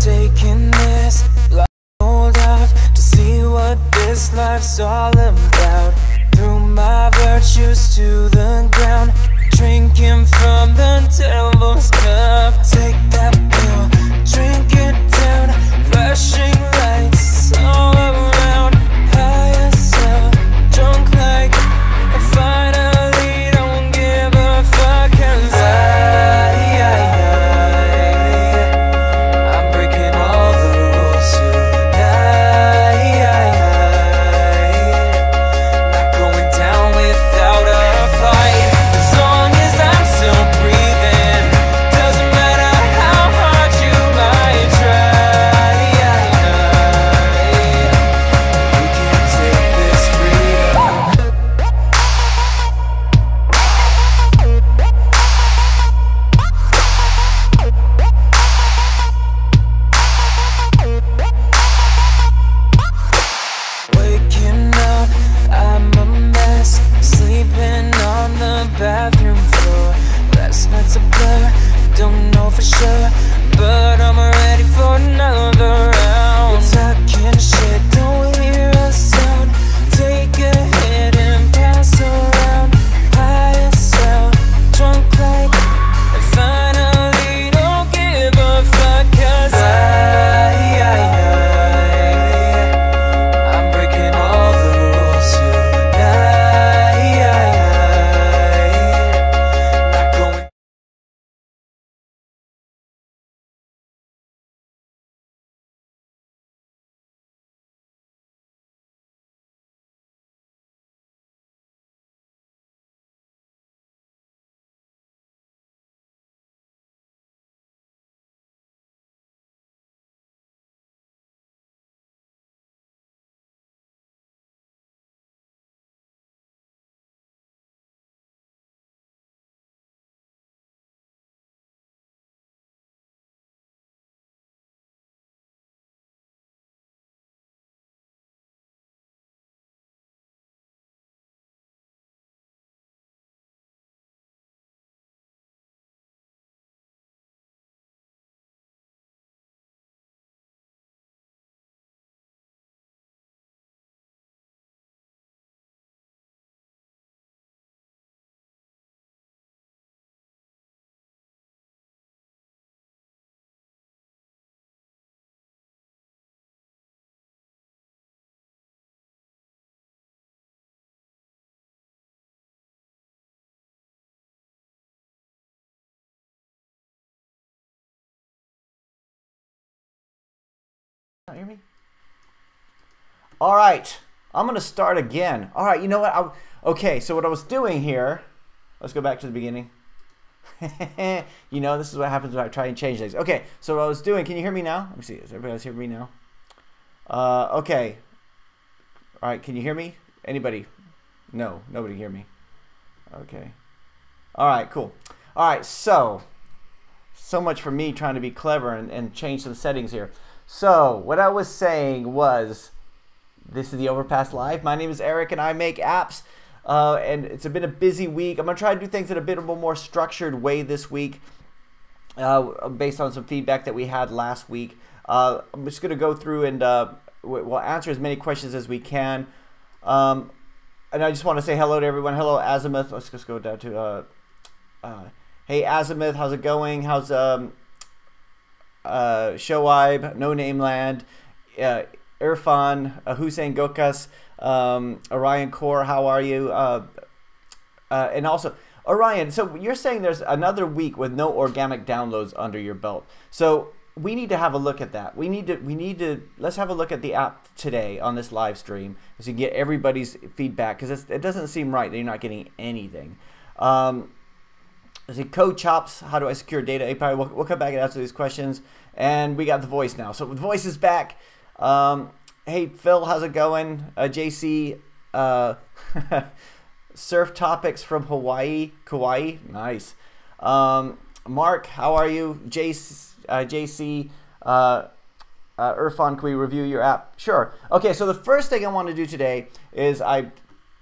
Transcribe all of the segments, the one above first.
Taking this hold off to see what this life's all about. Threw my virtues to the ground, drinking from the devil's cup. Take that pill, drink it down, flashing lights all around. Higher self, drunk like I finally don't give a fuck. 'Cause I'm breaking all the rules tonight. Not going down without a fight. As long as I'm still breathing, doesn't matter how hard you might try. We can't take this freedom. Waking up, I'm a mess, sleeping on the bathroom floor. Last night's a blur, don't know for sure, but I'm ready for another round. Talking shit, don't hear a sound. Take a hit and pass around. Higher self, drunk like I finally don't give a fuck. 'Cause I'm breaking all the rules tonight. Not going. Hear me? All right, I'm gonna start again. All right, you know what? Okay, so what I was doing here, let's go back to the beginning. You know, this is what happens when I try and change things. Okay, so what I was doing, can you hear me now? Let me see, is everybody else hearing me now? Okay. All right, can you hear me? Anybody? No, nobody hear me. Okay. All right, cool. All right, so much for me trying to be clever and change some settings here. So what I was saying was, this is the Overpass Live. My name is Eric and I make apps. And it's been a busy week. I'm going to try to do things in a bit of a more structured way this week, based on some feedback that we had last week. I'm just going to go through and we'll answer as many questions as we can. And I just want to say hello to everyone. Hello, Azimuth. Let's just go down to, hey, Azimuth, how's it going? How's Shoaib, No Name Land, Irfan, Hussein Gokas, Orion Core, how are you? And also, Orion, so you're saying there's another week with no organic downloads under your belt. So we need to have a look at that. We need to let's have a look at the app today on this live stream so you can get everybody's feedback, because it doesn't seem right that you're not getting anything. Is it Code Chops? How do I secure data API? We'll come back and answer these questions. And we got the voice now. So the voice is back. Hey, Phil, how's it going? JC, surf topics from Hawaii, Kauai. Nice. Mark, how are you? JC, Irfan, can we review your app? Sure. Okay, so the first thing I want to do today is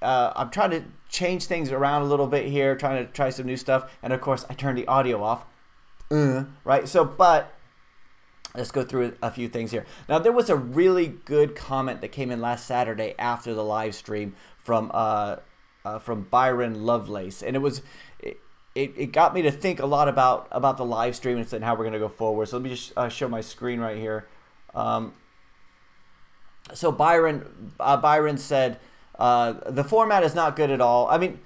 I'm trying to change things around a little bit here, trying to try some new stuff. And of course, I turned the audio off. Right? So, but let's go through a few things here. Now, there was a really good comment that came in last Saturday after the live stream from Byron Lovelace, and it got me to think a lot about the live stream and how we're going to go forward. So let me just show my screen right here. So Byron said the format is not good at all. I mean,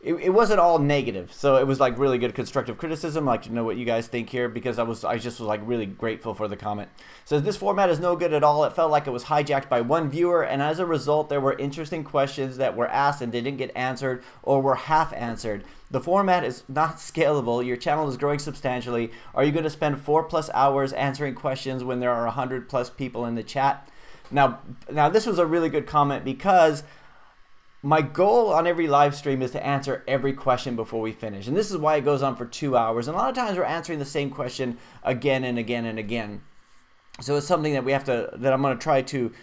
it wasn't all negative, so it was like really good constructive criticism. I'd like to know what you guys think here, because I just was like really grateful for the comment. So this format is no good at all. It felt like it was hijacked by one viewer, and as a result there were interesting questions that were asked and didn't get answered or were half answered. The format is not scalable. Your channel is growing substantially. Are you going to spend 4+ hours answering questions when there are 100+ people in the chat? Now this was a really good comment, because my goal on every live stream is to answer every question before we finish. And this is why it goes on for 2 hours. And a lot of times we're answering the same question again and again and again. So it's something that I'm going to try to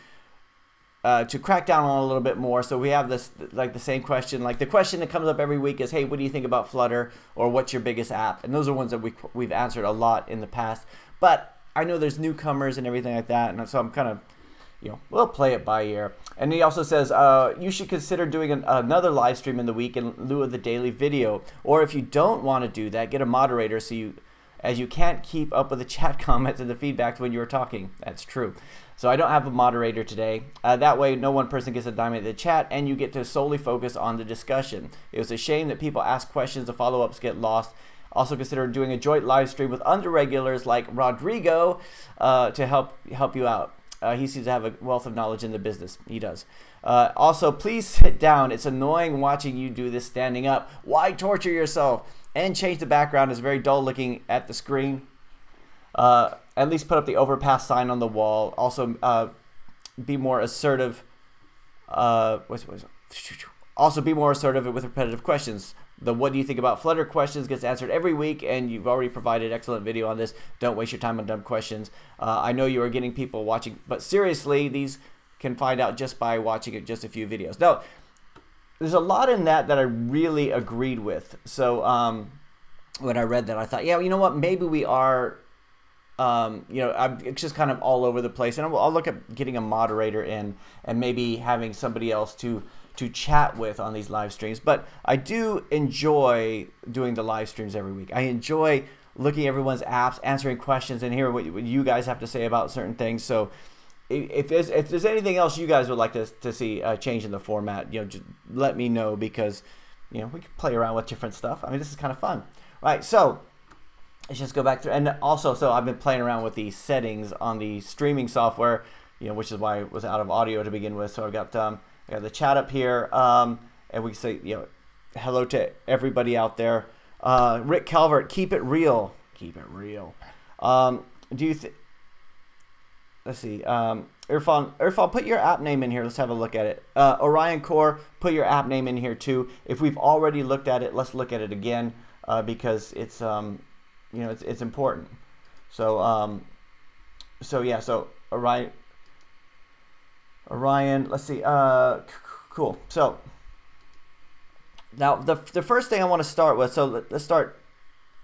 crack down on a little bit more. So we have this, like the same question, like the question that comes up every week is, hey, what do you think about Flutter? Or what's your biggest app? And those are ones that we've answered a lot in the past. But I know there's newcomers and everything like that. And so I'm kind of, we'll play it by ear. And he also says, you should consider doing another live stream in the week in lieu of the daily video. Or if you don't want to do that, get a moderator, as you can't keep up with the chat comments and the feedbacks when you're talking. That's true. So I don't have a moderator today. That way, no one person gets a diamond in the chat, and you get to solely focus on the discussion. It was a shame that people ask questions, the follow-ups get lost. Also consider doing a joint live stream with other regulars like Rodrigo to help you out. He seems to have a wealth of knowledge in the business. He does. Also, please sit down. It's annoying watching you do this standing up. Why torture yourself? And change the background. It's very dull looking at the screen. At least put up the Overpass sign on the wall. Also, be more assertive. Also, be more assertive with repetitive questions. The what do you think about Flutter questions gets answered every week, and you've already provided excellent video on this. Don't waste your time on dumb questions. I know you are getting people watching, but seriously, these can find out just by watching just a few videos. Now, there's a lot in that I really agreed with. So when I read that, I thought, yeah, you know what, maybe we are, it's just kind of all over the place. And I'll look at getting a moderator in and maybe having somebody else to chat with on these live streams. But I do enjoy doing the live streams every week. I enjoy looking at everyone's apps, answering questions, and hearing what you guys have to say about certain things. So if there's anything else you guys would like to see change in the format, just let me know, because we can play around with different stuff. I mean, this is kind of fun. Right, so let's just go back through. And also, so I've been playing around with the settings on the streaming software, which is why it was out of audio to begin with. So I've got the chat up here, and we say, hello to everybody out there. Rick Calvert, keep it real. Keep it real. Let's see. Irfan, put your app name in here. Let's have a look at it. Orion Core, put your app name in here too. If we've already looked at it, let's look at it again, because it's it's important. So so Orion, let's see. Cool. So now the first thing I want to start with. So let's start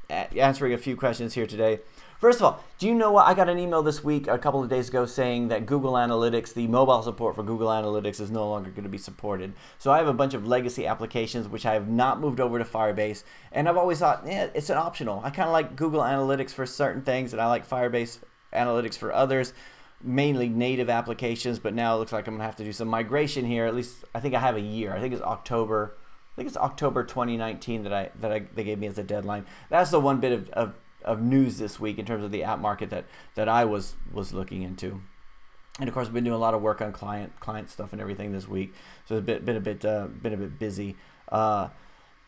answering a few questions here today. First of all, do you know what? I got an email this week, a couple of days ago, saying that Google Analytics, the mobile support for Google Analytics, is no longer going to be supported. So I have a bunch of legacy applications which I have not moved over to Firebase, and I've always thought, yeah, it's an optional. I kind of like Google Analytics for certain things, and I like Firebase Analytics for others, mainly native applications. But now it looks like I'm going to have to do some migration here. At least I think I have a year. I think it's October 2019 that they gave me as a deadline. That's the one bit of news this week in terms of the app market that I was looking into. And of course, I've been doing a lot of work on client stuff and everything this week, so it's been a bit busy. I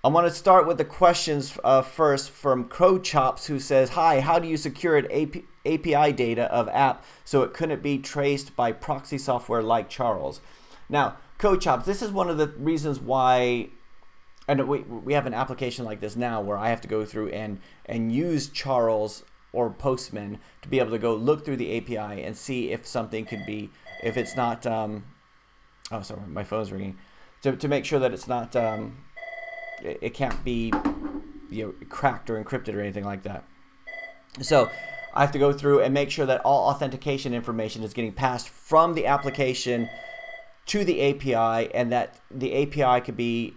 want to start with the questions first from Crow Chops, who says, "Hi, how do you secure an API data of app so it couldn't be traced by proxy software like Charles?" Now, Crow Chops, this is one of the reasons why. And we have an application like this now where I have to go through and use Charles or Postman to be able to go look through the API and see if something could be, if it's not, oh, sorry, my phone's ringing. to make sure that it's not it can't be cracked or encrypted or anything like that. So I have to go through and make sure that all authentication information is getting passed from the application to the API, and that the API could be,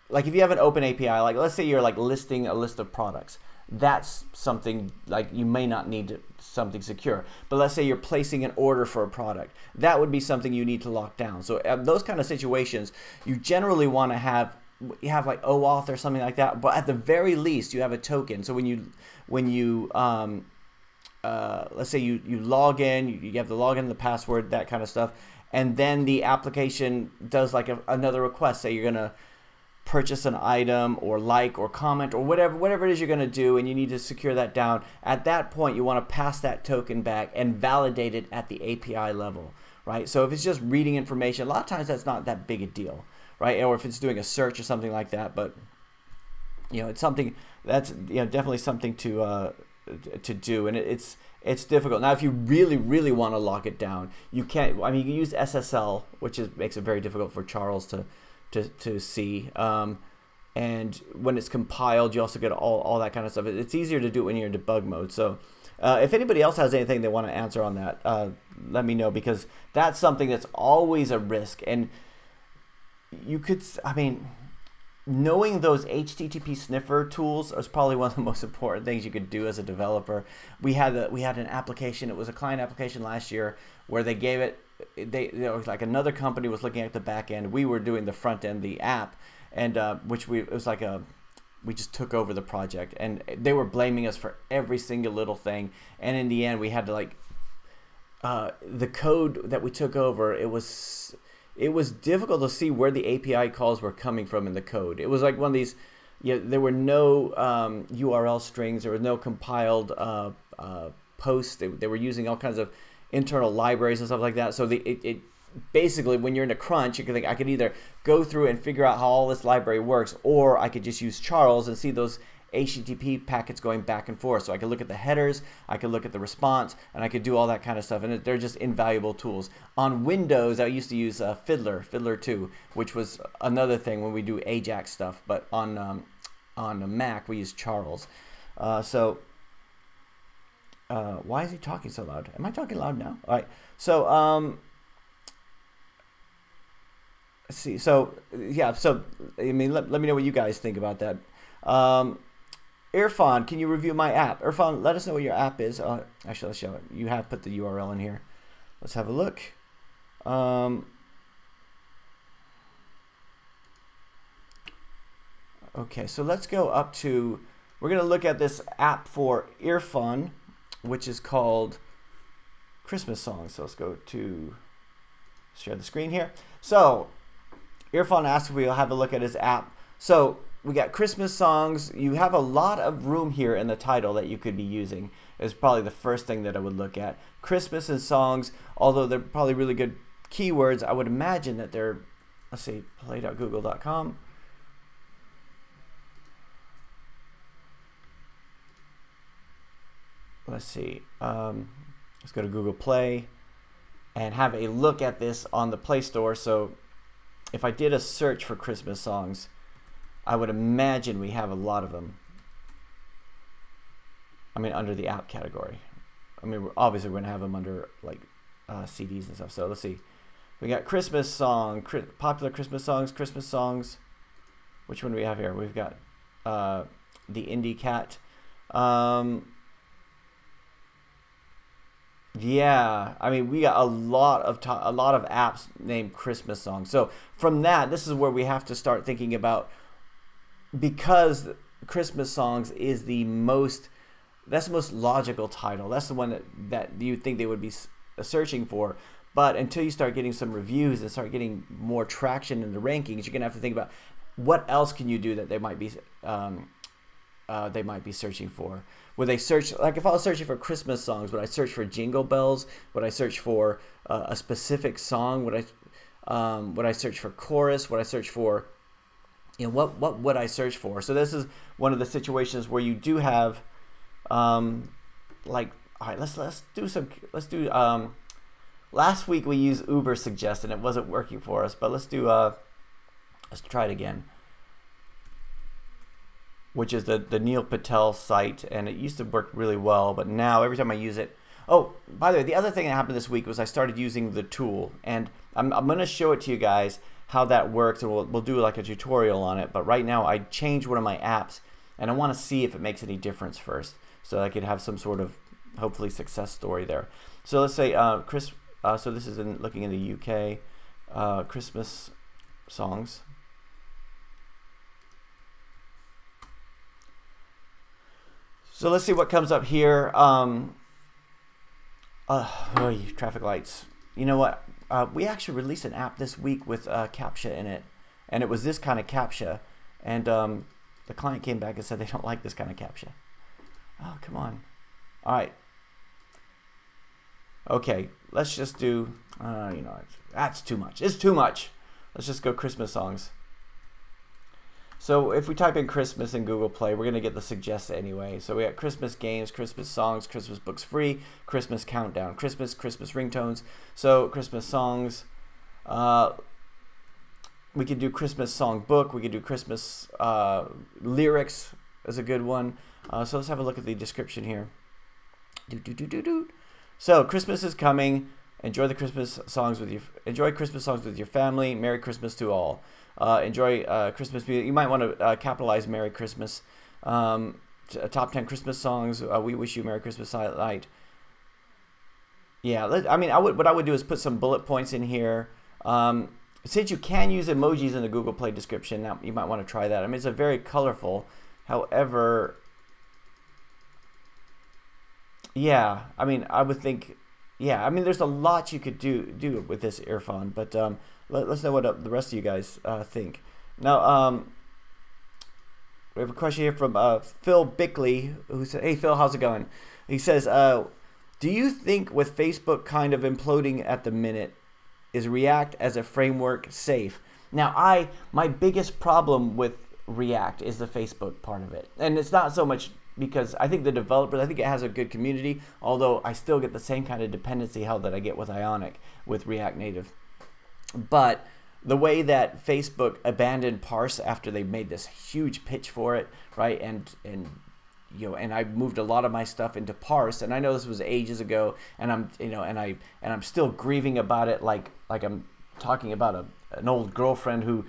like, if you have an open API, like let's say you're like listing a list of products, that's something like you may not need something secure. But let's say you're placing an order for a product, that would be something you need to lock down. So those kind of situations, you generally want to have like OAuth or something like that, but at the very least you have a token. So when you let's say you log in, you have the login, the password, that kind of stuff, and then the application does like another request. Say you're gonna purchase an item or like or comment or whatever it is you're gonna do, and you need to secure that down. At that point, you want to pass that token back and validate it at the API level, right? So if it's just reading information, a lot of times that's not that big a deal, right? Or if it's doing a search or something like that, but it's something that's definitely something to do, and it's difficult. Now, if you really want to lock it down, you can't. I mean, you can use SSL, which makes it very difficult for Charles to see. And when it's compiled, you also get all that kind of stuff. It's easier to do it when you're in debug mode. So if anybody else has anything they want to answer on that, let me know, because that's something that's always a risk. And you could, I mean, knowing those HTTP sniffer tools is probably one of the most important things you could do as a developer. We had an application. It was a client application last year where they gave it. Like another company was looking at the back end. We were doing the front end, the app, and it was like we just took over the project, and they were blaming us for every single little thing. And in the end, we had to like the code that we took over. It was difficult to see where the API calls were coming from in the code. It was like one of these, there were no URL strings, there was no compiled posts. They were using all kinds of internal libraries and stuff like that. So it basically, when you're in a crunch, you can think, I could either go through and figure out how all this library works, or I could just use Charles and see those HTTP packets going back and forth. So I could look at the headers, I could look at the response, and I could do all that kind of stuff. And they're just invaluable tools. On Windows, I used to use Fiddler 2, which was another thing when we do Ajax stuff. But on Mac, we use Charles. Why is he talking so loud? Am I talking loud now? All right. So let's see. So yeah. So I mean, let me know what you guys think about that. Irfan, can you review my app? Irfan, let us know what your app is. Actually, let's show it. You have put the URL in here. Let's have a look. Okay, so let's go up to, we're going to look at this app for Irfan, which is called Christmas Songs. So let's go to share the screen here. So Irfan asked if we'll have a look at his app. So we got Christmas songs. You have a lot of room here in the title that you could be using. Is probably the first thing that I would look at. Christmas and songs, although they're probably really good keywords, I would imagine that they're, let's see, play.google.com. Let's see. Let's go to Google Play and have a look at this on the Play Store. So if I did a search for Christmas songs, I would imagine we have a lot of them. I mean, under the app category. I mean, obviously we're gonna have them under like CDs and stuff. So let's see. We got Christmas song, popular Christmas songs. Which one do we have here? We've got the Indie Cat. Yeah, I mean, we got a lot of apps named Christmas songs. So from that, this is where we have to start thinking about, because Christmas songs is the most logical title. That's the one that you think they would be searching for. But until you start getting some reviews and start getting more traction in the rankings, you're gonna have to think about what else can you do that they might be searching for. Would they search, like if I was searching for Christmas songs, would I search for Jingle Bells? Would I search for a specific song? Would I search for chorus? Would I search for, what would I search for? So this is one of the situations where you do have, like, all right, let's do last week we used Uber Suggest and it wasn't working for us, but let's do Let's try it again. Which is the Neil Patel site, and it used to work really well, but now every time I use it. Oh, by the way, the other thing that happened this week was I started using the tool, and I'm going to show it to you guys how that works, and we'll do like a tutorial on it. But right now I changed one of my apps, and I want to see if it makes any difference first, so I could have some sort of hopefully success story there. So let's say so this is looking in the UK, Christmas songs. So let's see what comes up here. Traffic lights. You know what? We actually released an app this week with CAPTCHA in it, and it was this kind of CAPTCHA, and the client came back and said they don't like this kind of CAPTCHA. Oh, come on. All right. Okay, let's just do. That's too much. It's too much. Let's just go Christmas songs. So if we type in Christmas in Google Play, we're going to get the suggest anyway. So we got Christmas games, Christmas songs, Christmas books free, Christmas countdown, Christmas ringtones. So Christmas songs, we could do Christmas song book. We could do Christmas lyrics is a good one. So let's have a look at the description here. So Christmas is coming. Enjoy Christmas songs with your family. Merry Christmas to all. Enjoy Christmas music. You might want to capitalize Merry Christmas. Top 10 Christmas songs. We wish you Merry Christmas night. Yeah, I mean, what I would do is put some bullet points in here. Since you can use emojis in the Google Play description, now you might want to try that. I mean, it's a very colorful. However, yeah, I mean, I would think, yeah, I mean, there's a lot you could do with this earphone, but let's know what the rest of you guys think. Now, we have a question here from Phil Bickley, who said, "Hey Phil, how's it going?" He says, "Do you think with Facebook kind of imploding at the minute, is React as a framework safe?" Now, my biggest problem with React is the Facebook part of it, and it's not so much because I think the developers, I think it has a good community, although I still get the same kind of dependency hell that I get with Ionic with React Native. But the way that Facebook abandoned parse after they made this huge pitch for it, right? And I moved a lot of my stuff into parse, and I know this was ages ago, and I'm still grieving about it, like I'm talking about an old girlfriend who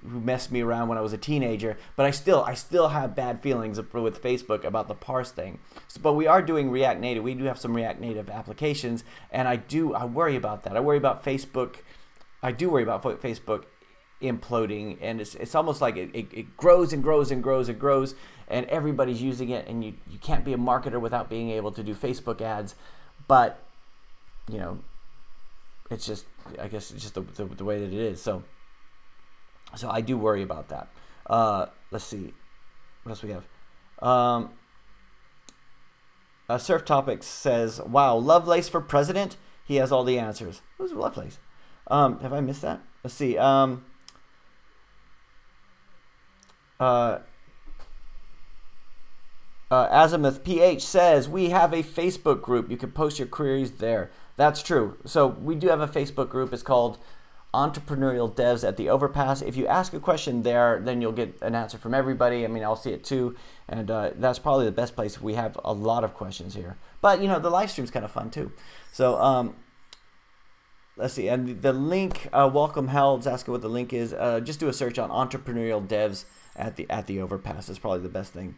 messed me around when I was a teenager. But I still have bad feelings with Facebook about the parse thing. But we are doing React Native. We do have some React Native applications, and I worry about that. I worry about Facebook. I do worry about Facebook imploding, and it's almost like it grows and grows and grows and grows, and everybody's using it, and you can't be a marketer without being able to do Facebook ads. But it's just, I guess it's just the way that it is. So I do worry about that. Let's see what else we have. Surf Topics says, "Wow, Lovelace for president? He has all the answers." Who's Lovelace? Have I missed that? Let's see. Azimuth PH says, "We have a Facebook group. You can post your queries there." That's true. So we do have a Facebook group. It's called Entrepreneurial Devs at the Overpass. If you ask a question there, then you'll get an answer from everybody. I mean, I'll see it too, and that's probably the best place. We have a lot of questions here, but the live stream's kind of fun too. So let's see, and the link, Welcome Held's asking what the link is. Just do a search on Entrepreneurial Devs at the Overpass. It's probably the best thing.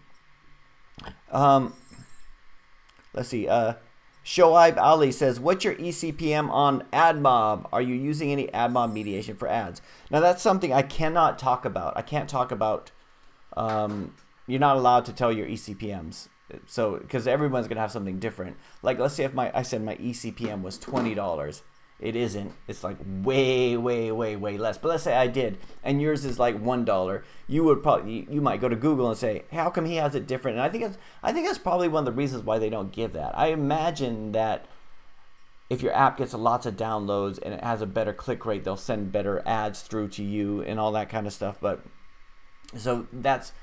Let's see. Shoaib Ali says, "What's your eCPM on AdMob? Are you using any AdMob mediation for ads?" Now that's something I cannot talk about. I can't talk about. You're not allowed to tell your eCPMs. So because everyone's gonna have something different. Like let's say if I said my eCPM was $20. It isn't. It's like way less. But let's say I did, and yours is like $1. You might go to Google and say, "How come he has it different?" And I think that's probably one of the reasons why they don't give that. I imagine that if your app gets lots of downloads and it has a better click rate, they'll send better ads through to you and all that kind of stuff. But so that's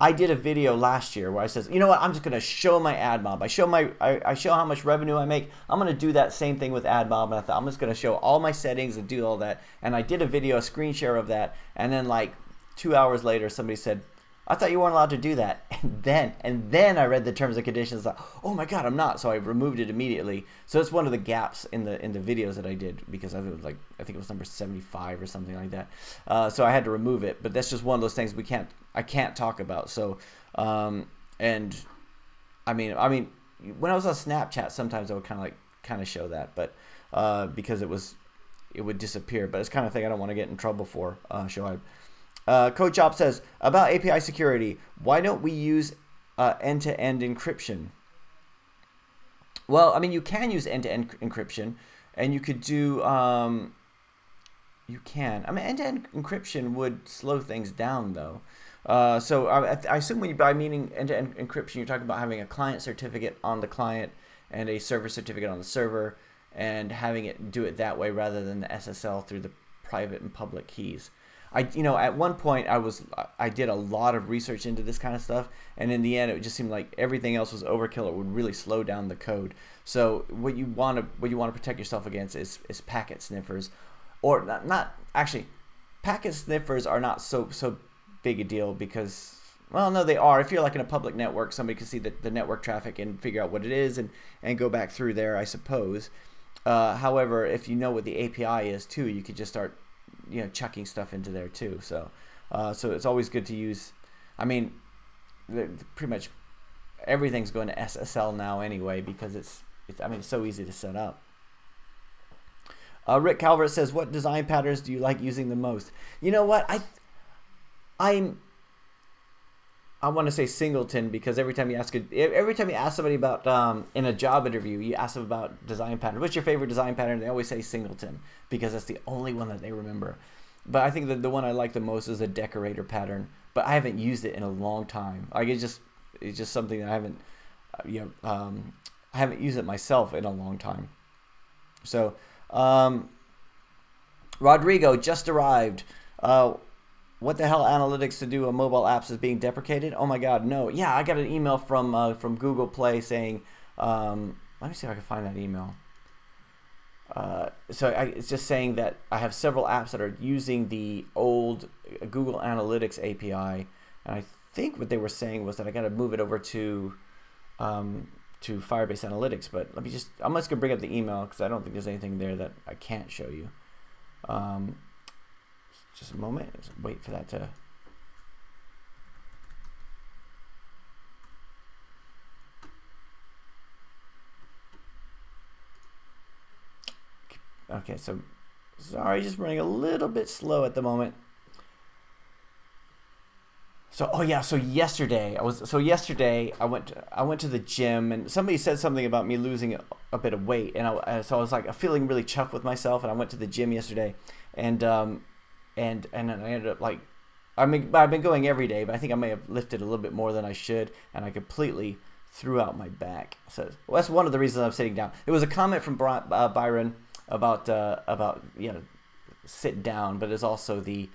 I did a video last year where I says, you know what, I'm just gonna show my ad mob. I show how much revenue I make. I'm gonna do that same thing with ad mob, and I thought I'm just gonna show all my settings and do all that. And I did a video, a screen share of that, and then like 2 hours later, somebody said, I thought you weren't allowed to do that. And then I read the terms and conditions. Like, oh my God, I'm not. So I removed it immediately. So it's one of the gaps in the videos that I did, because I think it was number 75 or something like that. So I had to remove it. But that's just one of those things I can't talk about. So and I mean when I was on Snapchat, sometimes I would kind of show that, but because it would disappear. But it's kind of thing I don't want to get in trouble for. Coach Op says, about API security, why don't we use end-to-end encryption? Well, I mean, you can use end-to-end encryption, and you could do, you can. I mean, end-to-end encryption would slow things down, though. So I assume when by meaning end-to-end encryption, you're talking about having a client certificate on the client and a server certificate on the server, and having it do it that way rather than the SSL through the private and public keys. At one point I did a lot of research into this kind of stuff, and in the end it just seemed like everything else was overkill. It would really slow down the code. So what you want to protect yourself against is packet sniffers, or not actually. Packet sniffers are not so big a deal, because, well, no, they are. If you're like in a public network, somebody can see the network traffic and figure out what it is and go back through there, I suppose. However, if you know what the API is too, you could just start chucking stuff into there too. So so it's always good to use. I mean, pretty much everything's going to SSL now anyway, because it's so easy to set up. Rick Calvert says, what design patterns do you like using the most? You know what, I want to say singleton, because every time you ask somebody about in a job interview, you ask them about design pattern. What's your favorite design pattern? They always say singleton, because that's the only one that they remember. But I think that the one I like the most is a decorator pattern. But I haven't used it in a long time. Like it's just something that I haven't I haven't used it myself in a long time. So Rodrigo just arrived. What the hell, analytics to do on mobile apps is being deprecated? Oh my God, no. Yeah, I got an email from Google Play saying, let me see if I can find that email. It's just saying that I have several apps that are using the old Google Analytics API, and I think what they were saying was that I got to move it over to Firebase Analytics. But I'm just gonna bring up the email, because I don't think there's anything there that I can't show you. Just a moment. Just wait for that to. Okay, so sorry, just running a little bit slow at the moment. So yesterday I went to the gym, and somebody said something about me losing a bit of weight, and so I was like feeling really chuffed with myself, and I went to the gym yesterday, and then I ended up like, I've been going every day, but I think I may have lifted a little bit more than I should, and I completely threw out my back. So that's one of the reasons I'm sitting down. It was a comment from Byron about sit down, but it's also the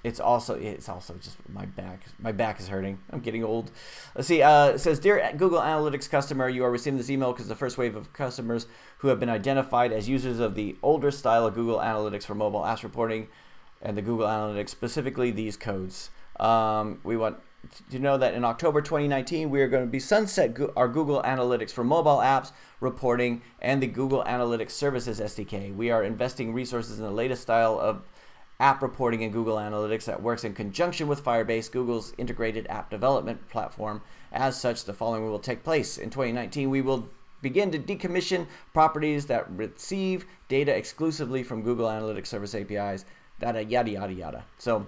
it's also just my back is hurting. I'm getting old. Let's see. It says, dear Google Analytics customer, you are receiving this email because the first wave of customers who have been identified as users of the older style of Google Analytics for mobile apps reporting, and the Google Analytics, specifically these codes. We want to know that in October 2019, we are going to be sunset our Google Analytics for mobile apps reporting and the Google Analytics Services SDK. We are investing resources in the latest style of app reporting in Google Analytics that works in conjunction with Firebase, Google's integrated app development platform. As such, the following will take place. In 2019, we will begin to decommission properties that receive data exclusively from Google Analytics Service APIs, yada, yada, yada. So,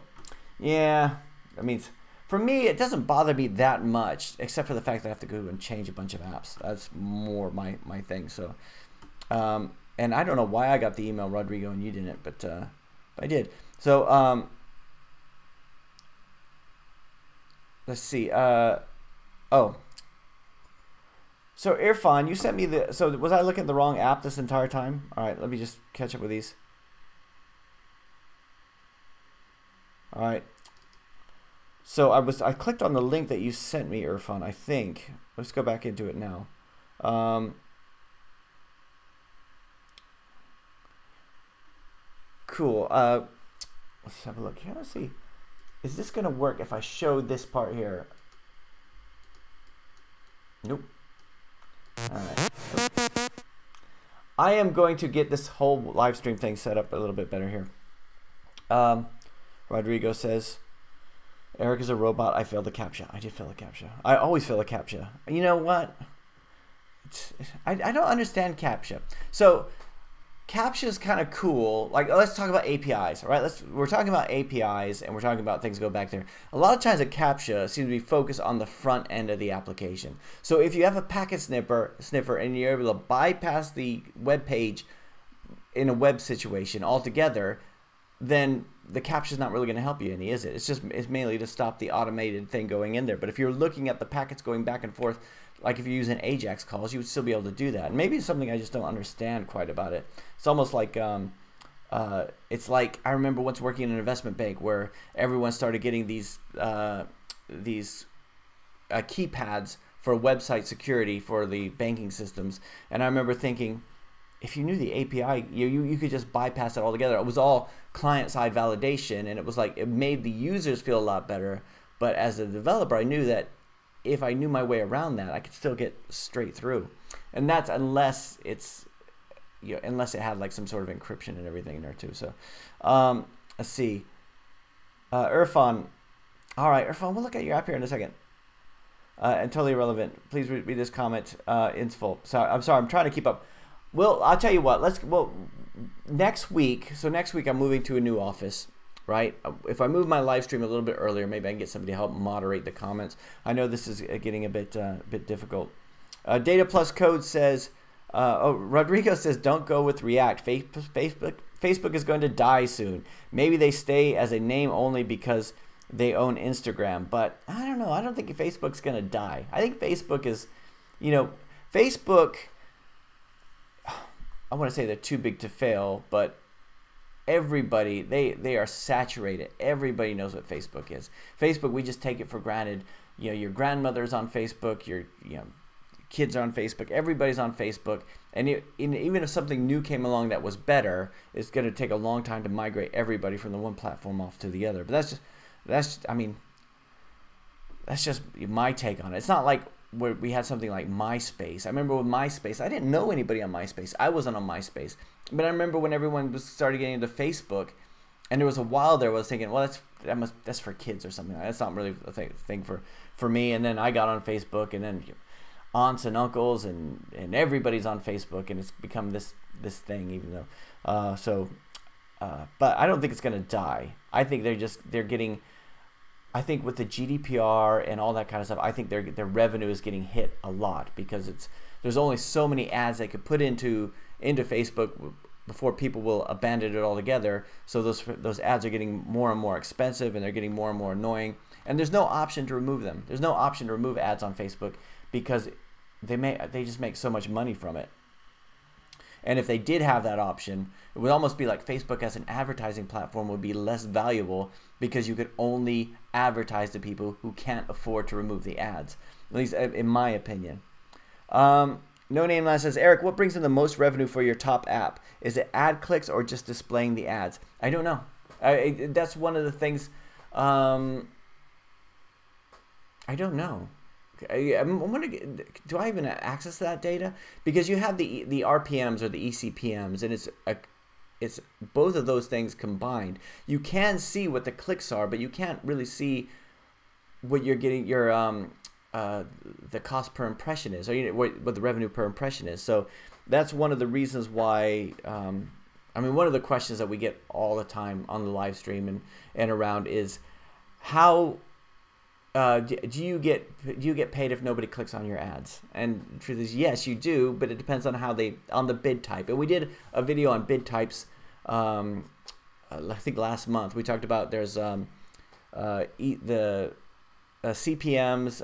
yeah, I mean, for me, it doesn't bother me that much, except for the fact that I have to go and change a bunch of apps. That's more my thing. So, and I don't know why I got the email, Rodrigo, and you didn't, but I did. So let's see. So Irfan, you sent me the. So was I looking at the wrong app this entire time? All right, let me just catch up with these. All right. So I clicked on the link that you sent me, Irfan, I think. Let's go back into it now. Cool. Let's have a look here. Let's see. Is this going to work if I show this part here? Nope. All right. Nope. I am going to get this whole live stream thing set up a little bit better here. Rodrigo says, Eric is a robot. I failed the CAPTCHA. I did fail the CAPTCHA. I always fail the CAPTCHA. You know what? I don't understand CAPTCHA. So CAPTCHA is kind of cool. Like, let's talk about APIs, all right? We're talking about APIs, and we're talking about things go back there. A lot of times a CAPTCHA seems to be focused on the front end of the application. So if you have a packet sniffer and you're able to bypass the web page in a web situation altogether, then the CAPTCHA is not really going to help you any, is it? It's mainly to stop the automated thing going in there. But if you're looking at the packets going back and forth, like if you're using AJAX calls, you would still be able to do that. And maybe it's something I just don't understand quite about it. It's almost like it's like I remember once working in an investment bank where everyone started getting these keypads for website security for the banking systems, and I remember thinking, if you knew the API, you could just bypass it altogether. It was all client-side validation, and it was like it made the users feel a lot better. But as a developer, I knew that if I knew my way around that, I could still get straight through. And that's unless it's, unless it had like some sort of encryption and everything in there too. So let's see. Irfan. All right, Irfan, we'll look at your app here in a second. And totally irrelevant. Please read this comment in full. Sorry, I'm sorry. I'm trying to keep up. Well, I'll tell you what. Next week. So next week I'm moving to a new office. Right? If I move my live stream a little bit earlier, maybe I can get somebody to help moderate the comments. I know this is getting a bit difficult. Data Plus Code says, Rodrigo says, don't go with React. Facebook is going to die soon. Maybe they stay as a name only because they own Instagram. But I don't know. I don't think Facebook's going to die. I think Facebook is, Facebook, I want to say they're too big to fail, but everybody, they are saturated. Everybody knows what Facebook is. Facebook, we just take it for granted. Your grandmother's on Facebook, your kids are on Facebook, everybody's on Facebook, and even if something new came along that was better, it's going to take a long time to migrate everybody from the one platform off to the other. But that's just my take on it. It's not like where we had something like MySpace. I remember with MySpace, I didn't know anybody on MySpace. I wasn't on MySpace. But I remember when everyone started getting into Facebook, and there was a while there I was thinking, well, that's for kids or something. That's not really a thing for me. And then I got on Facebook, and then aunts and uncles and everybody's on Facebook, and it's become this thing, even though. But I don't think it's going to die. I think they're getting. I think with the GDPR and all that kind of stuff, I think their revenue is getting hit a lot because there's only so many ads they could put into Facebook before people will abandon it altogether. So those ads are getting more and more expensive, and they're getting more and more annoying. And there's no option to remove them. There's no option to remove ads on Facebook because they just make so much money from it. And if they did have that option, it would almost be like Facebook as an advertising platform would be less valuable because you could only advertise to people who can't afford to remove the ads, at least in my opinion. No Name Land says, Eric, what brings in the most revenue for your top app? Is it ad clicks or just displaying the ads? I don't know. That's one of the things. I don't know. I'm wondering, do I even access that data? Because you have the RPMs or the ECPMs, and it's both of those things combined. You can see what the clicks are, but you can't really see what you're getting the cost per impression is, or what the revenue per impression is. So that's one of the reasons why. One of the questions that we get all the time on the live stream and around is how. Do you get paid if nobody clicks on your ads? And the truth is, yes, you do, but it depends on on the bid type. And we did a video on bid types. I think last month we talked about there's the CPMs,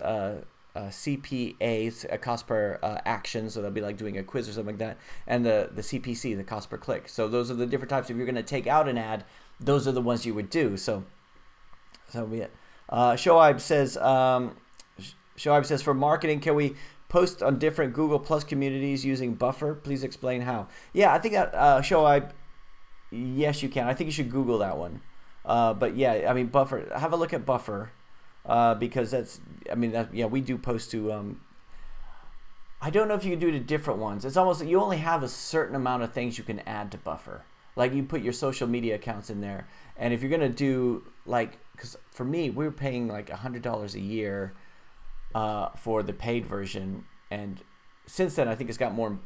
CPAs, a cost per action, so they'll be like doing a quiz or something like that, and the CPC, the cost per click. So those are the different types. If you're going to take out an ad, those are the ones you would do. So be it. Shoaib says, for marketing, can we post on different Google Plus communities using Buffer? Please explain how. Yeah, I think that Shoaib, yes, you can. I think you should Google that one. But yeah, I mean, Buffer. Have a look at Buffer because that's. I mean, yeah, we do post to. I don't know if you can do it to different ones. It's almost you only have a certain amount of things you can add to Buffer. Like you put your social media accounts in there, and if you're gonna do like, because for me, we were paying like $100 a year for the paid version, and since then I think it's got more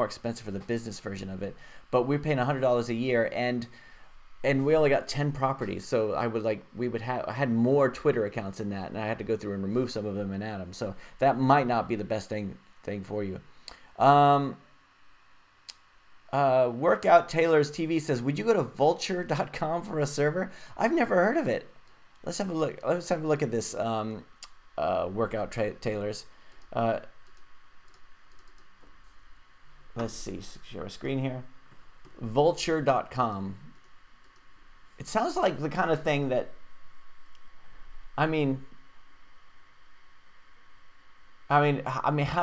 expensive for the business version of it. But we're paying $100 a year, and we only got 10 properties. So I had more Twitter accounts in that, and I had to go through and remove some of them and add them. So that might not be the best thing for you. Workout Taylor's TV says, would you go to vulture.com for a server? I've never heard of it. Let's have a look. Let's have a look at this Workout Taylor's. Let's see. Share a screen here. Vulture.com. It sounds like the kind of thing that, I mean, how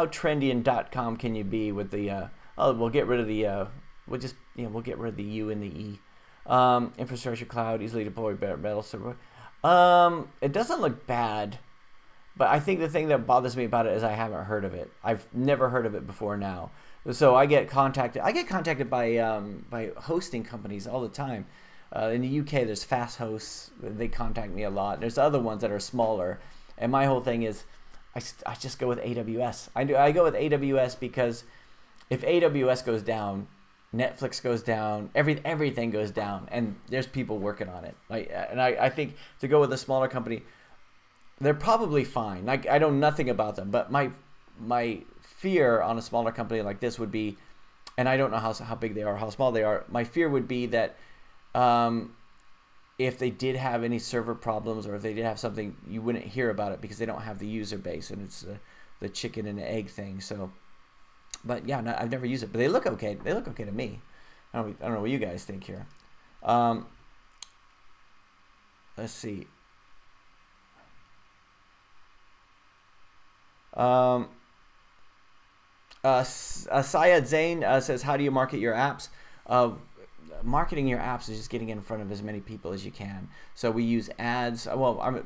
trendy in .com can you be with the? Oh, we'll get rid of the. We'll get rid of the U and the E. Infrastructure cloud, easily deployed metal server. It doesn't look bad, but I think the thing that bothers me about it is I haven't heard of it. I've never heard of it before now. So I get contacted. By hosting companies all the time. In the UK, there's Fast Hosts. They contact me a lot. There's other ones that are smaller, and my whole thing is, I just go with AWS. I go with AWS because if AWS goes down, Netflix goes down, everything goes down, and there's people working on it. I think to go with a smaller company, they're probably fine. Like I know nothing about them, but my fear on a smaller company like this would be, and I don't know how big they are, how small they are. My fear would be that if they did have any server problems, or if they did have something, you wouldn't hear about it because they don't have the user base, and it's the chicken and the egg thing. So, but yeah, no, I've never used it, but they look okay. They look okay to me. I don't know what you guys think here. Let's see. Syed Zain says, how do you market your apps? Marketing your apps is just getting in front of as many people as you can. So we use ads. Well,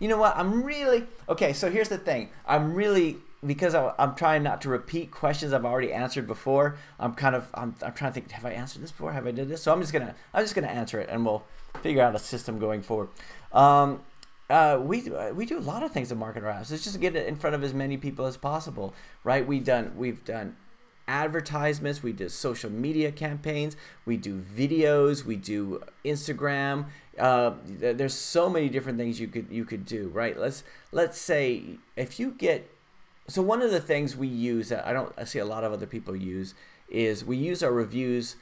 you know what? I'm really, okay, so here's the thing. Because I'm trying not to repeat questions I've already answered before. I'm trying to think, have I answered this before? Have I did this? So I'm just gonna answer it, and we'll figure out a system going forward. We do a lot of things to market our apps. It's just to get it in front of as many people as possible, right? We've done advertisements, we do social media campaigns, we do videos, we do Instagram. There's so many different things you could do, right? Let's say if you get, so one of the things we use that I see a lot of other people use is we use our reviews.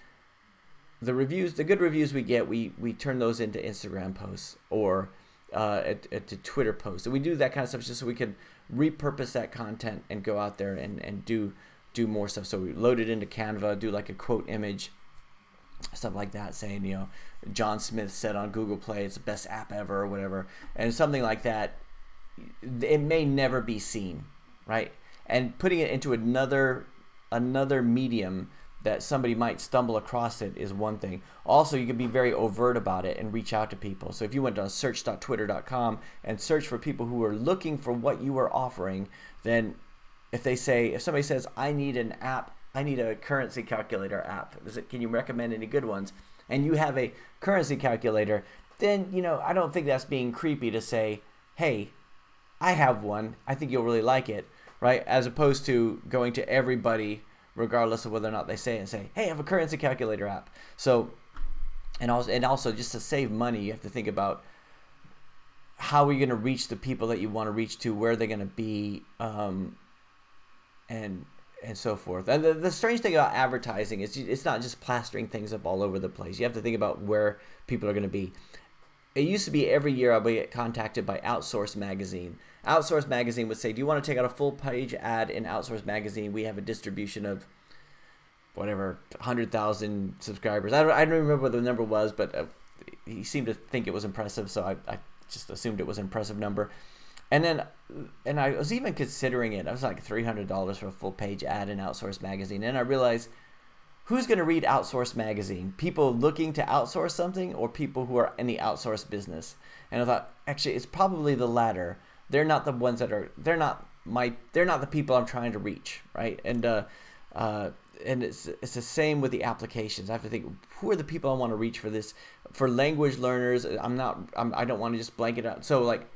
The good reviews we get, we turn those into Instagram posts or to Twitter posts. And we do that kind of stuff just so we can repurpose that content and go out there and do more stuff. So we load it into Canva, do like a quote image, stuff like that, saying, you know, John Smith said on Google Play it's the best app ever or whatever, and something like that. It may never be seen, right? And putting it into another medium that somebody might stumble across it is one thing. Also, you can be very overt about it and reach out to people. So if you went to search.twitter.com and search for people who are looking for what you are offering, then if somebody says, I need an app, I need a currency calculator app, can you recommend any good ones? And you have a currency calculator, then, you know, I don't think that's being creepy to say, hey, I have one, I think you'll really like it, right? As opposed to going to everybody, regardless of whether or not they say it, and say, hey, I have a currency calculator app. So, and also just to save money, you have to think about how are you going to reach the people that you want to reach to, where they're going to be, and so forth. And the strange thing about advertising is it's not just plastering things up all over the place. You have to think about where people are going to be. It used to be every year I would get contacted by Outsource Magazine. Outsource Magazine would say, do you want to take out a full page ad in Outsource Magazine? We have a distribution of whatever, 100,000 subscribers. I don't remember what the number was, but he seemed to think it was impressive, so I just assumed it was an impressive number. And I was even considering it. I was like $300 for a full page ad in Outsource Magazine, and I realized, who's going to read Outsource Magazine? People looking to outsource something, or people who are in the outsource business? And I thought, actually, it's probably the latter. They're not the ones that are. They're not the people I'm trying to reach, right? And it's the same with the applications. I have to think, who are the people I want to reach for this? For language learners, I don't want to just blanket out. So like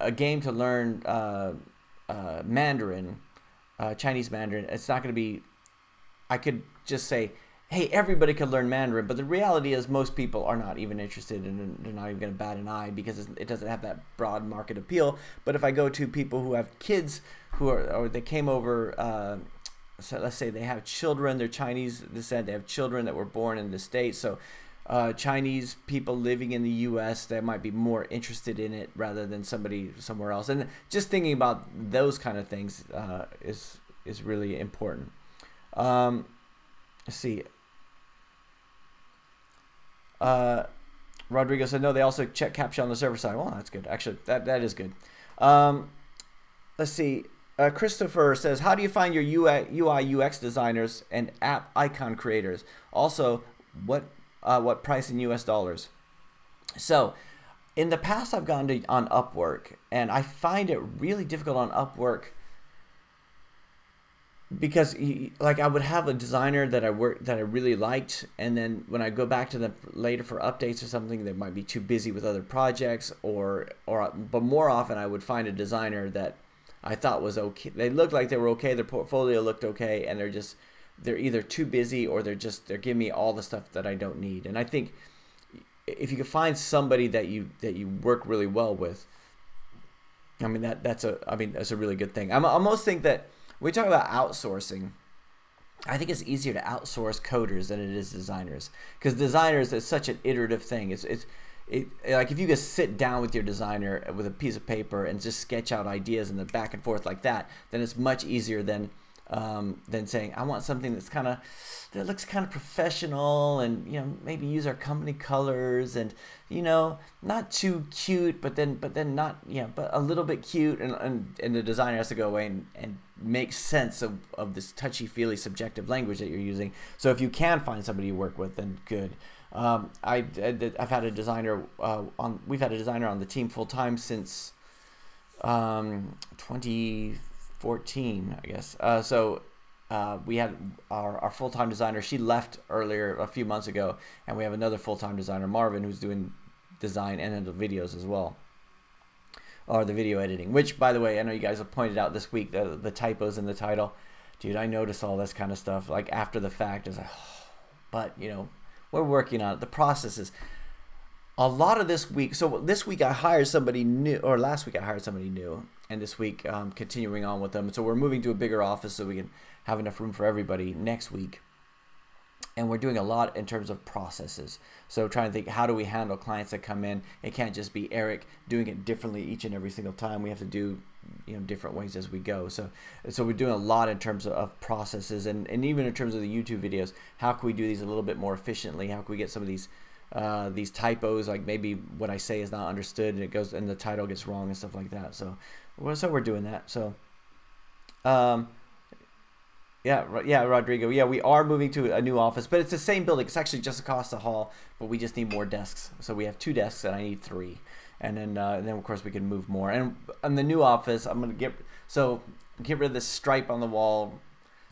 a game to learn Mandarin, Chinese Mandarin. It's not going to be. I could just say, hey, everybody could learn Mandarin, but the reality is most people are not even interested, and they're not even going to bat an eye because it doesn't have that broad market appeal. But if I go to people who have kids who are, or they came over, so let's say they have children, they're Chinese descent, they have children that were born in the States, so Chinese people living in the U.S. that might be more interested in it rather than somebody somewhere else. And just thinking about those kind of things is really important. Let's see. Rodrigo said, no, they also check CAPTCHA on the server side. Well, that's good. Actually, that is good. Let's see. Christopher says, how do you find your UI UX designers and app icon creators? Also, what price in US dollars? So, in the past, I've gone on Upwork, and I find it really difficult on Upwork because like I would have a designer that I really liked, and then when I go back to them later for updates or something, they might be too busy with other projects, but more often I would find a designer that I thought was okay. They looked like they were okay, their portfolio looked okay, and they're either too busy or they're giving me all the stuff that I don't need. And I think if you can find somebody that you work really well with, I mean that's a really good thing. I almost think that when we talk about outsourcing, I think it's easier to outsource coders than it is designers, because designers is such an iterative thing. It's like if you just sit down with your designer with a piece of paper and just sketch out ideas and then back and forth like that, then it's much easier than saying, I want something that looks kind of professional, and maybe use our company colors, and not too cute, but then not but a little bit cute, and the designer has to go away and make sense of this touchy-feely subjective language that you're using. So if you can find somebody you work with, then good. I've had a designer we've had a designer on the team full time since 2014, I guess. So we had our full-time designer. She left earlier a few months ago, and we have another full-time designer, Marvin, who's doing design and then the videos as well, or the video editing, which, by the way, I know you guys have pointed out this week the typos in the title. Dude, I noticed all this kind of stuff like after the fact. It's like, but we're working on it. The process is a lot of this week. So this week I hired somebody new, or last week I hired somebody new, and this week continuing on with them. So we're moving to a bigger office so we can have enough room for everybody next week. And we're doing a lot in terms of processes. So trying to think, how do we handle clients that come in? It can't just be Eric doing it differently each and every single time. We have to do different ways as we go. So we're doing a lot in terms of processes, and even in terms of the YouTube videos. How can we do these a little bit more efficiently? How can we get some of these typos, like maybe what I say is not understood and it goes and the title gets wrong and stuff like that. So we're doing that. So yeah, Rodrigo. Yeah, we are moving to a new office, but it's the same building. It's actually just across the hall, but we just need more desks. So we have 2 desks, and I need 3. And then of course we can move more. And in the new office, I'm gonna get rid of this stripe on the wall.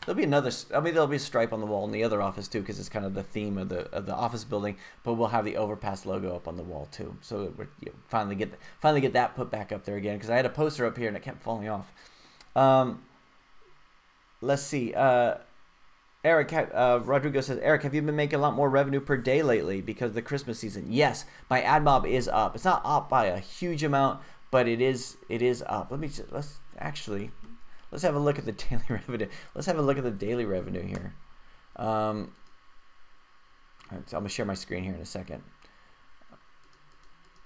There'll be there'll be a stripe on the wall in the other office too, because it's kind of the theme of the office building. But we'll have the Overpass logo up on the wall too. So we're finally get that put back up there again, because I had a poster up here and it kept falling off. Let's see. Eric, Rodrigo says, Eric, have you been making a lot more revenue per day lately because of the Christmas season? Yes, my ad mob is up. It's not up by a huge amount, but it is up. Let's have a look at the daily revenue. Let's have a look at the daily revenue here. I'm gonna share my screen here in a second.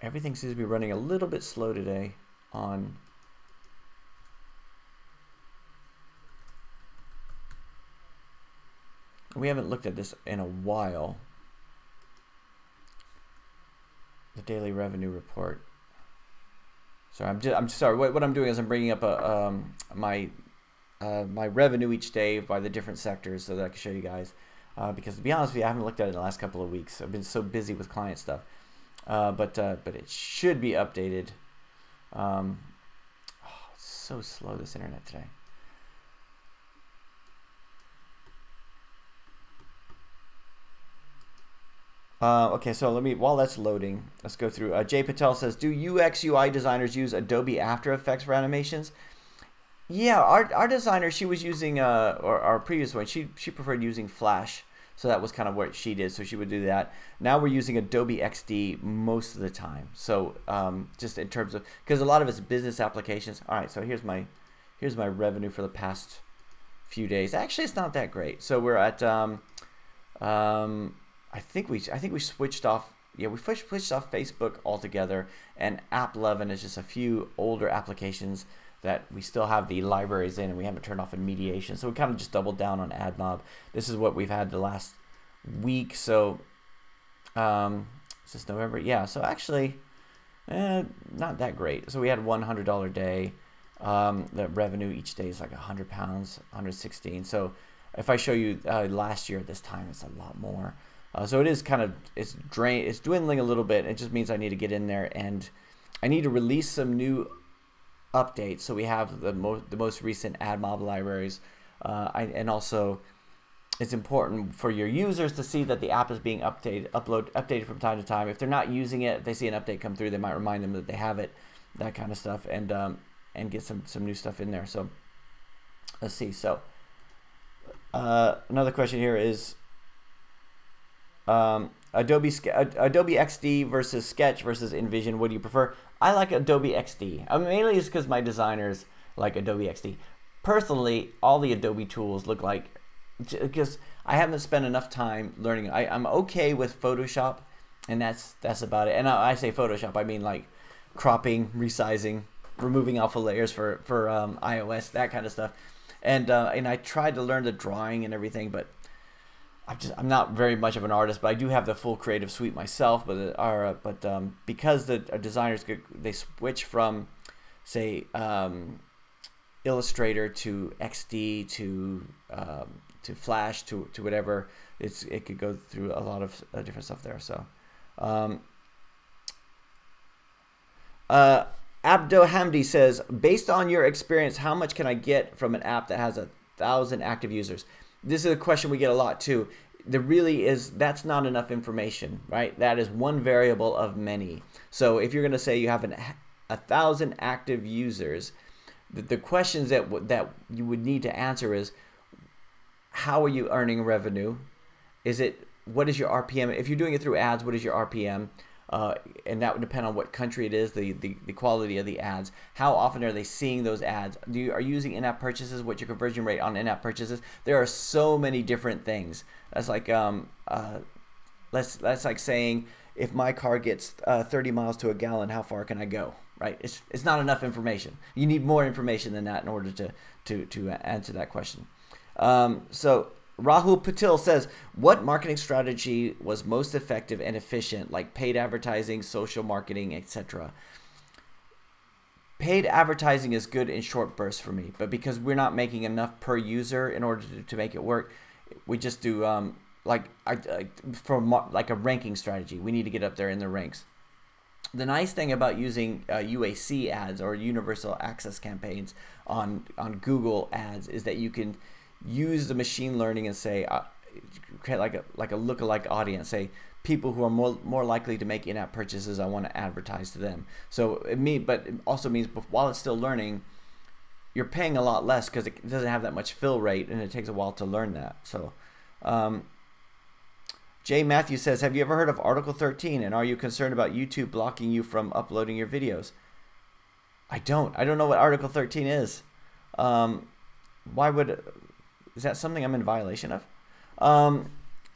Everything seems to be running a little bit slow today on. We haven't looked at this in a while. The daily revenue report. Sorry, I'm sorry. What I'm doing is I'm bringing up my revenue each day by the different sectors so that I can show you guys. Because to be honest with you, I haven't looked at it in the last couple of weeks. I've been so busy with client stuff. But it should be updated. Oh, it's so slow, this internet today. Okay, so while that's loading, let's go through. Jay Patel says, do UX UI designers use Adobe After Effects for animations? Yeah, our designer, she was using, or our previous one, she preferred using Flash. So that was kind of what she did. So she would do that. Now we're using Adobe XD most of the time. So just in terms of, because a lot of it's business applications. All right, so here's my revenue for the past few days. Actually, it's not that great. So we're at I think we switched off. Yeah, we switched off Facebook altogether, and App 11 is just a few older applications that we still have the libraries in, and we haven't turned off in mediation. So we kind of just doubled down on AdMob. This is what we've had the last week. So is this November? Yeah. So actually, not that great. So we had $100 day. The revenue each day is like £100, 116. So if I show you last year at this time, it's a lot more. So it is kind of, it's dwindling a little bit. It just means I need to get in there, and I need to release some new updates so we have the most recent AdMob libraries, and also it's important for your users to see that the app is being updated from time to time. If they're not using it, if they see an update come through, they might remind them that they have it, that kind of stuff, and get some new stuff in there. So let's see. So another question here is Adobe XD versus Sketch versus InVision. What do you prefer? I like Adobe XD. Mainly it's because my designers like Adobe XD. Personally, all the Adobe tools look like, because I haven't spent enough time learning. I'm okay with Photoshop, and that's about it. And I say Photoshop, I mean like cropping, resizing, removing alpha layers for iOS, that kind of stuff. And I tried to learn the drawing and everything, but I'm not very much of an artist, but I do have the full creative suite myself. But because the designers they switch from, say, Illustrator to XD to Flash to whatever, it could go through a lot of different stuff there. So, Abdo Hamdi says, based on your experience, how much can I get from an app that has 1,000 active users? This is a question we get a lot too. That's not enough information, right? That is one variable of many. So if you're going to say you have 1,000 active users, the questions that you would need to answer is, how are you earning revenue? What is your RPM? If you're doing it through ads, what is your RPM? And that would depend on what country it is, the quality of the ads. How often are they seeing those ads? Are you using in-app purchases? What's your conversion rate on in-app purchases? There are so many different things. That's like that's like saying, if my car gets 30 miles to a gallon, how far can I go? Right? It's not enough information. You need more information than that in order to answer that question. So Rahul Patil says, what marketing strategy was most effective and efficient, like paid advertising, social marketing, etc.? Paid advertising is good in short bursts for me, but because we're not making enough per user in order to make it work, we just do like a ranking strategy. We need to get up there in the ranks. The nice thing about using UAC ads, or universal access campaigns, on Google ads is that you can use the machine learning and say, create like a lookalike audience. Say, people who are more likely to make in-app purchases, I want to advertise to them. So but it also means, while it's still learning, you're paying a lot less because it doesn't have that much fill rate, and it takes a while to learn that. So Jay Matthews says, have you ever heard of Article 13, and are you concerned about YouTube blocking you from uploading your videos? I don't know what Article 13 is. Is that something I'm in violation of?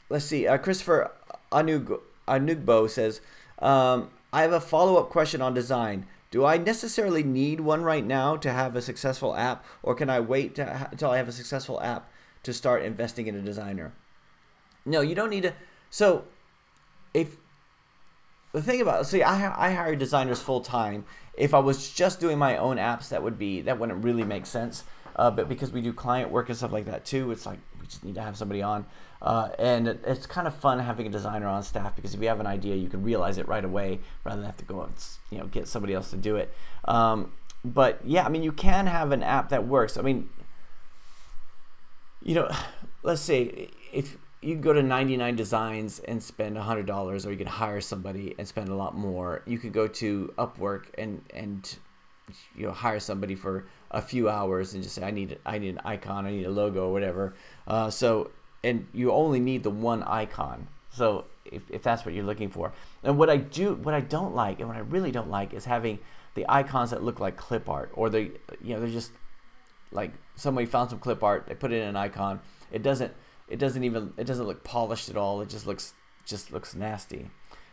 Let's see. Christopher Anugbo says, I have a follow-up question on design. Do I necessarily need one right now to have a successful app, or can I wait until I have a successful app to start investing in a designer? No, you don't need to. So, the thing about, see, I hire designers full time. If I was just doing my own apps, that wouldn't really make sense. But because we do client work and stuff like that too, it's like we just need to have somebody on. And it's kind of fun having a designer on staff, because if you have an idea, you can realize it right away rather than have to go out and get somebody else to do it. But yeah, I mean, you can have an app that works. I mean, let's say if you can go to 99 Designs and spend $100, or you can hire somebody and spend a lot more. You could go to Upwork and hire somebody for a few hours and just say, I need an icon, I need a logo, or whatever. And you only need the one icon. So if that's what you're looking for. And what I don't like, and what I really don't like, is having the icons that look like clip art, or they're just like somebody found some clip art, they put it in an icon. It doesn't look polished at all. It just looks nasty.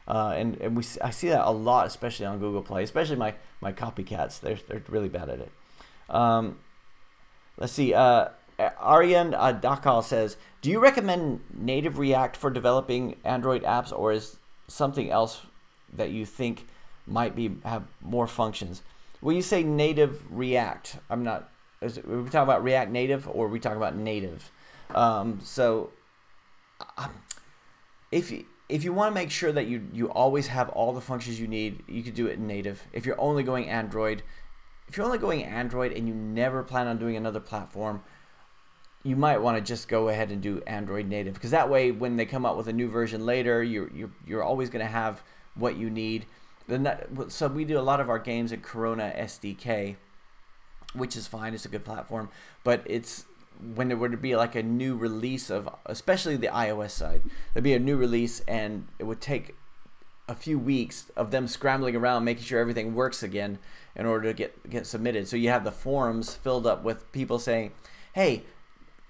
And I see that a lot, especially on Google Play, especially my copycats. They're really bad at it. Let's see. Aryan Dakal says, do you recommend native React for developing Android apps, or is something else that you think might have more functions? When you say native React, are we talking about React Native, or are we talking about native? If you want to make sure that you always have all the functions you need, you could do it in native. If you're only going Android, and you never plan on doing another platform, you might want to just go ahead and do Android native, because that way when they come out with a new version later, you're always going to have what you need. So we do a lot of our games in Corona SDK, which is fine. It's a good platform, but when there were to be like a new release of, especially the iOS side, there'd be a new release, and it would take a few weeks of them scrambling around making sure everything works again in order to get submitted. So you have the forums filled up with people saying, hey,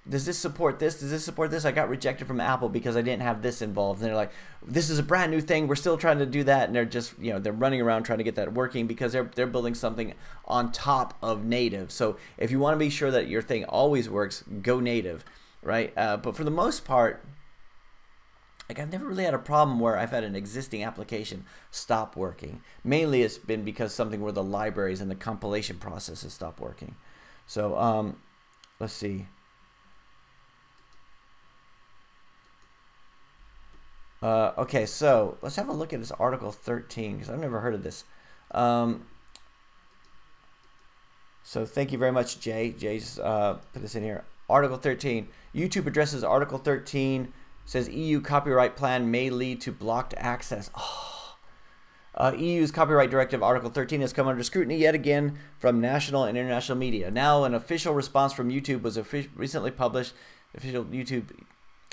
does this support this? Does this support this? I got rejected from Apple because I didn't have this involved. And they're like, this is a brand new thing. We're still trying to do that. And they're just, they're running around trying to get that working, because they're building something on top of native. So if you want to be sure that your thing always works, go native, right? But for the most part, like, I've never really had a problem where I've had an existing application stop working. Mainly it's been because something where the libraries and the compilation process has stopped working. So let's see. Okay, so let's have a look at this Article 13, because I've never heard of this. So thank you very much, Jay. Jay's put this in here. Article 13. YouTube addresses Article 13. Says EU copyright plan may lead to blocked access. EU's copyright directive Article 13 has come under scrutiny yet again from national and international media. Now, an official response from YouTube was recently published. Official YouTube,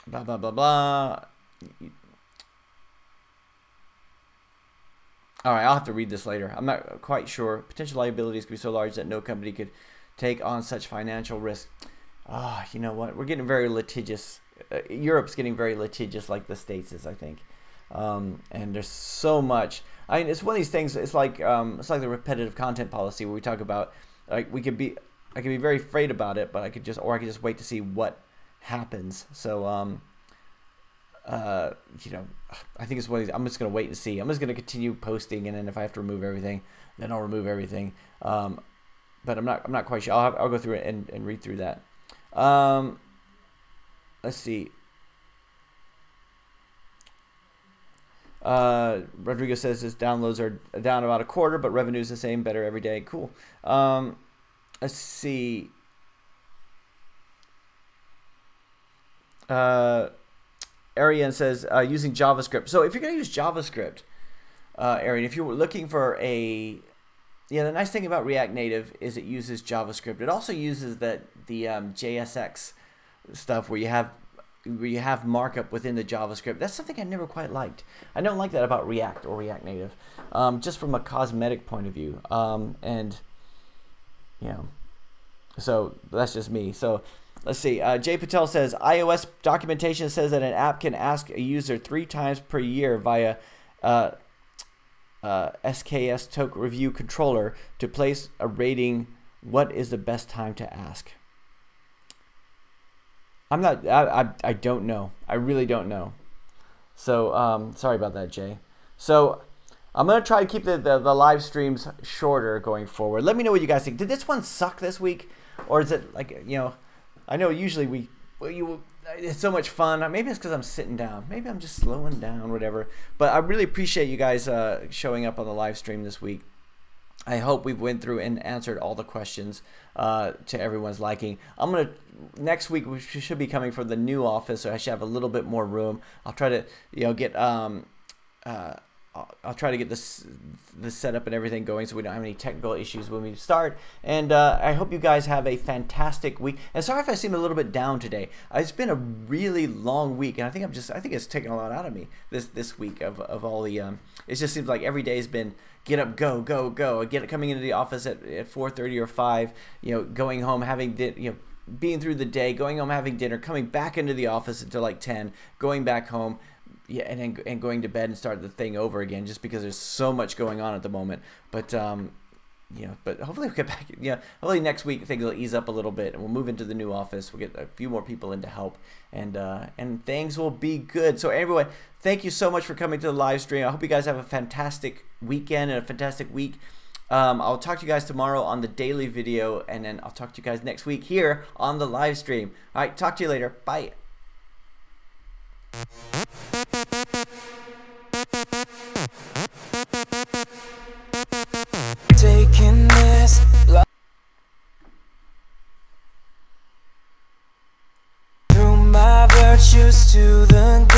blah, blah, blah, blah. All right, I'll have to read this later. I'm not quite sure. Potential liabilities could be so large that no company could take on such financial risk. You know what? We're getting very litigious. Europe's getting very litigious, like the States is, I think. And there's so much. I mean, it's one of these things. It's like the repetitive content policy, where we talk about, like, I could be very afraid about it, but I could just wait to see what happens. So I think it's one of these. I'm just gonna wait and see. I'm just gonna continue posting, and then if I have to remove everything, then I'll remove everything. But I'm not quite sure. I'll go through it and read through that. Let's see. Rodrigo says his downloads are down about a quarter, but revenue is the same, better every day. Cool. Let's see. Arian says using JavaScript. So if you're going to use JavaScript, Arian, if you're looking for the nice thing about React Native is it uses JavaScript. It also uses the JSX stuff where you have markup within the JavaScript. That's something I never quite liked. I don't like that about React or React Native, just from a cosmetic point of view. So that's just me. So let's see. Jay Patel says iOS documentation says that an app can ask a user 3 times per year via SKS token review controller to place a rating. What is the best time to ask? I don't know. I really don't know. So sorry about that, Jay. So I'm going to try to keep the live streams shorter going forward. Let me know what you guys think. Did this one suck this week? Or is it like, you know, I know usually it's so much fun. Maybe it's because I'm sitting down. Maybe I'm just slowing down, whatever. But I really appreciate you guys showing up on the live stream this week. I hope we went through and answered all the questions to everyone's liking. Next week we should be coming from the new office, so I should have a little bit more room. I'll try to, you know, get I'll try to get this set up and everything going so we don't have any technical issues when we start. And I hope you guys have a fantastic week. And sorry if I seem a little bit down today. It's been a really long week, and I think it's taken a lot out of me this week of all the it just seems like every day has been get up, go, go, go. Coming into the office at 4:30 or 5, you know, going home, having being through the day, going home, having dinner, coming back into the office until like 10, going back home. Yeah, and going to bed and start the thing over again, just because there's so much going on at the moment. But you know, but hopefully we'll get back. Yeah, hopefully next week things will ease up a little bit, and we'll move into the new office. We'll get a few more people in to help, and things will be good. So everyone, thank you so much for coming to the live stream. I hope you guys have a fantastic weekend and a fantastic week. I'll talk to you guys tomorrow on the daily video, and then I'll talk to you guys next week here on the live stream. All right, talk to you later. Bye. Taking this through my virtues to the